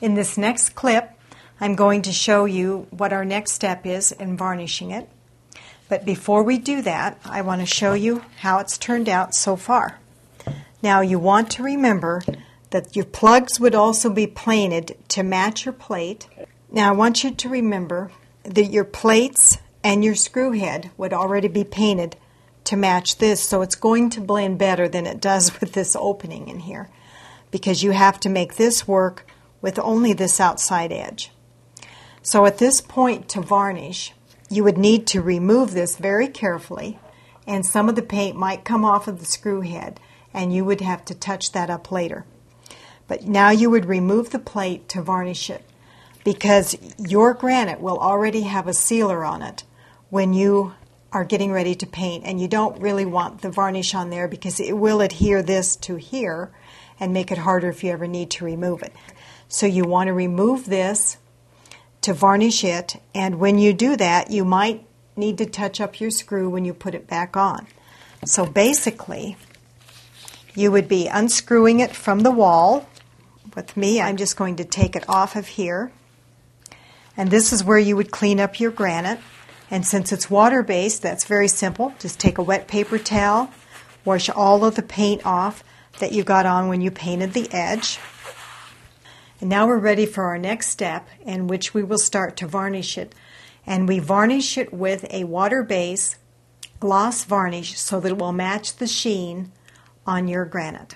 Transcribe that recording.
In this next clip, I'm going to show you what our next step is in varnishing it. But before we do that, I want to show you how it's turned out so far. Now you want to remember that your plugs would also be plated to match your plate. Now I want you to remember that your plates and your screw head would already be painted to match this, so it's going to blend better than it does with this opening in here, because you have to make this work with only this outside edge. So at this point to varnish, you would need to remove this very carefully, and some of the paint might come off of the screw head, and you would have to touch that up later. But now you would remove the plate to varnish it, because your granite will already have a sealer on it when you are getting ready to paint, and you don't really want the varnish on there because it will adhere this to here and make it harder if you ever need to remove it. So you want to remove this to varnish it, and when you do that, you might need to touch up your screw when you put it back on. So basically, you would be unscrewing it from the wall. With me, I'm just going to take it off of here. And this is where you would clean up your granite. And since it's water-based, that's very simple. Just take a wet paper towel, wash all of the paint off that you got on when you painted the edge. And now we're ready for our next step, in which we will start to varnish it. And we varnish it with a water base gloss varnish so that it will match the sheen on your granite.